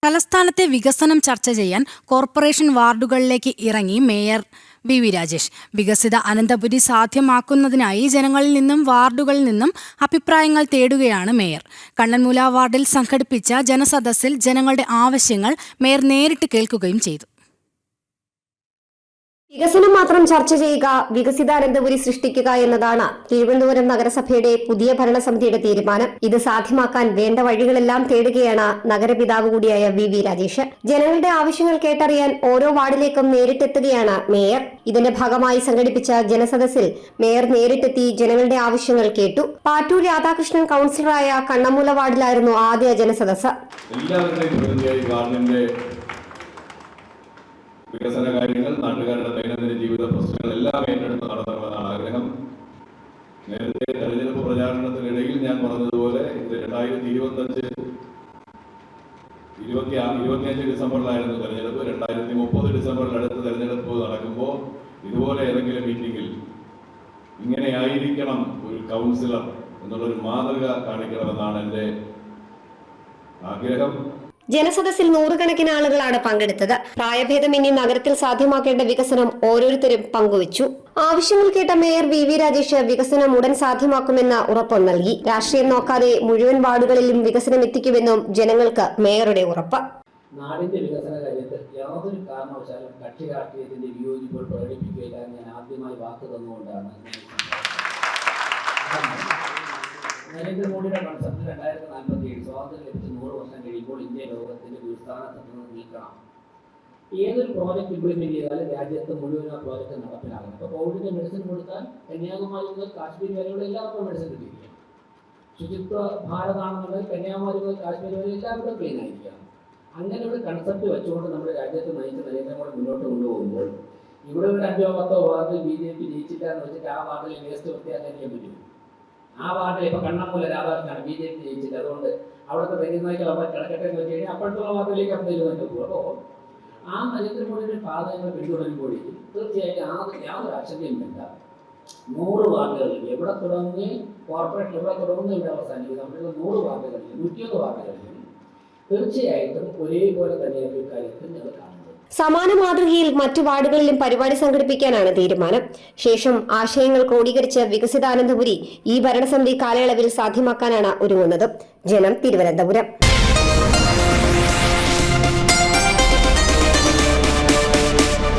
തലസ്ഥാനത്തെ വികസനം ചർച്ച ചെയ്യാൻ കോർപ്പറേഷൻ വാർഡുകളിലേക്ക് ഇറങ്ങി മേയർ വി രാജേഷ്. വികസിത അനന്തപുരി സാധ്യമാക്കുന്നതിനായി ജനങ്ങളിൽ നിന്നും വാർഡുകളിൽ നിന്നും അഭിപ്രായങ്ങൾ തേടുകയാണ് മേയർ. കണ്ണൻമൂല വാർഡിൽ സംഘടിപ്പിച്ച ജനസദസ്സിൽ ജനങ്ങളുടെ ആവശ്യങ്ങൾ മേയർ നേരിട്ട് കേൾക്കുകയും ചെയ്തു. വികസനം മാത്രം ചർച്ച ചെയ്യുക, വികസിത അനന്തപുരി സൃഷ്ടിക്കുക എന്നതാണ് തിരുവനന്തപുരം നഗരസഭയുടെ പുതിയ ഭരണസമിതിയുടെ തീരുമാനം. ഇത് സാധ്യമാക്കാൻ വേണ്ട വഴികളെല്ലാം തേടുകയാണ് നഗരപിതാവ് കൂടിയായ വി രാജേഷ്. ജനങ്ങളുടെ ആവശ്യങ്ങൾ കേട്ടറിയാൻ ഓരോ വാർഡിലേക്കും നേരിട്ടെത്തുകയാണ് മേയർ. ഇതിന്റെ ഭാഗമായി സംഘടിപ്പിച്ച ജനസദസ്സിൽ മേയർ നേരിട്ടെത്തി ജനങ്ങളുടെ ആവശ്യങ്ങൾ കേട്ടു. പാറ്റൂർ രാധാകൃഷ്ണൻ കൌൺസിലറായ കണ്ണമൂല വാർഡിലായിരുന്നു ആദ്യ ജനസദസ്സ്. വികസന കാര്യങ്ങൾ, നാട്ടുകാരുടെ ദൈനംദിന ജീവിത പ്രശ്നങ്ങൾ എല്ലാം ഏറ്റെടുത്ത് നടത്തണമെന്നാണ് ആഗ്രഹം. നേരത്തെ തെരഞ്ഞെടുപ്പ് പ്രചാരണത്തിനിടയിൽ ഞാൻ പറഞ്ഞതുപോലെ ഇത് 2025 ഡിസംബറിലായിരുന്നു തെരഞ്ഞെടുപ്പ്. 2030 ഡിസംബറിൽ അടുത്ത തെരഞ്ഞെടുപ്പ് നടക്കുമ്പോൾ ഇതുപോലെ ഏതെങ്കിലും മീറ്റിംഗിൽ ഇങ്ങനെ ആയിരിക്കണം ഒരു കൗൺസിലർ എന്നുള്ളൊരു മാതൃക കാണിക്കണമെന്നാണ് എൻ്റെ ആഗ്രഹം. ജനസദസ്സിൽ നൂറുകണക്കിന് ആളുകളാണ് പങ്കെടുത്തത്. പ്രായഭേദമന്യേ നഗരത്തിൽ സാധ്യമാക്കേണ്ട വികസനം ഓരോരുത്തരും പങ്കുവച്ചു. ആവശ്യങ്ങൾ കേട്ട മേയർ വി രാജേഷ് വികസനം ഉടൻ സാധ്യമാക്കുമെന്ന് ഉറപ്പ് നൽകി. രാഷ്ട്രീയം നോക്കാതെ മുഴുവൻ വാർഡുകളിലും വികസനം എത്തിക്കുമെന്നും ജനങ്ങൾക്ക് മേയറുടെ ഉറപ്പ്. നാടിന്റെ വികസന കാര്യത്തിൽ യാതൊരു കാരണവശാലും കക്ഷി രാഷ്ട്രീയത്തിന്റെ വിയോജിപ്പുകൾ പ്രകടിപ്പിക്കുകയില്ല. ഞാൻ ആദ്യമായി വാക്ക് തന്നുകൊണ്ടാണ് നരേന്ദ്രമോദിയുടെ കോൺസെപ്റ്റ് 2047 സ്വാതന്ത്ര്യം ലഭിച്ച് 100 വർഷം കഴിയുമ്പോൾ ഇന്ത്യ ലോകത്തിന്റെ ഗുരുസ്ഥാനത്ത് നിന്ന് നീക്കണം. ഏതൊരു പ്രോജക്റ്റ് ഇംപ്ലിമെന്റ് ചെയ്താലും രാജ്യത്ത് മുഴുവൻ ആ പ്രോജക്റ്റ് നടപ്പിലാകണം. ഇപ്പോൾ കോവിഡിന്റെ മെഡിസിൻ കൊടുത്താൽ കന്യാകുമാരി മുതൽ കാശ്മീർ വരെയുള്ള എല്ലാവർക്കും മെഡിസിൻ കിട്ടിയിരിക്കണം. ശുചിത്വ ഭാരതാണെന്നുണ്ടെങ്കിൽ കന്യാകുമാരി മുതൽ കാശ്മീർ വരെ എല്ലാവരും ക്ലീൻ ആയിരിക്കണം. അങ്ങനെ ഒരു കൺസെപ്റ്റ് വെച്ചുകൊണ്ട് നമ്മുടെ രാജ്യത്ത് നയിച്ച് നരേന്ദ്രമോദി മുന്നോട്ട് കൊണ്ടുപോകുമ്പോൾ ഇവിടെ ഒരു 5 or 10 വാർഡിൽ BJP ജയിച്ചില്ല എന്ന് വെച്ചിട്ട് ആ വാർഡിൽ വേസ്റ്റ് വൃത്തിയാക്കാൻ പറ്റും. ആ വാർഡിൽ ഇപ്പൊ കണ്ണമൂല രാധാകൃഷ്ണനാണ് BJP ജയിച്ചില്ല, അതുകൊണ്ട് അവിടുത്തെ തെരുനായ്ക്കൾ അവിടെ കിടക്കട്ടെ എന്ന് വെച്ച് കഴിഞ്ഞാൽ അപ്പോഴത്തുള്ള വാർഡിലേക്ക് അപ്പം പോകും. അപ്പോൾ ആ നരേന്ദ്രമോദിയുടെ പാതകൾ പിന്തുടരുമ്പോഴേക്കും തീർച്ചയായിട്ടും യാതൊരു ആശങ്കയും വേണ്ട. 100 വാർഡുകളിൽ എവിടെ തുടങ്ങി കോർപ്പറേഷൻ എവിടെ തുടങ്ങുന്ന ഇവിടെ അവസാനിക്കും. നമ്മളുടെ 100 വാർഡുകളിൽ 101 വാർഡുകളിലും തീർച്ചയായിട്ടും ഒരേപോലെ തന്നെയാണ് ഇക്കാര്യത്തിൽ ഞങ്ങൾ കാണുന്നത്. സമാന മാതൃകയിൽ മറ്റു വാർഡുകളിലും പരിപാടി സംഘടിപ്പിക്കാനാണ് തീരുമാനം. ശേഷം ആശയങ്ങൾ ക്രോഡീകരിച്ച് വികസിത അനന്തപുരി ഈ ഭരണസമിതി കാലയളവിൽ സാധ്യമാക്കാനാണ് ഒരുങ്ങുന്നത്. ജനം, തിരുവനന്തപുരം.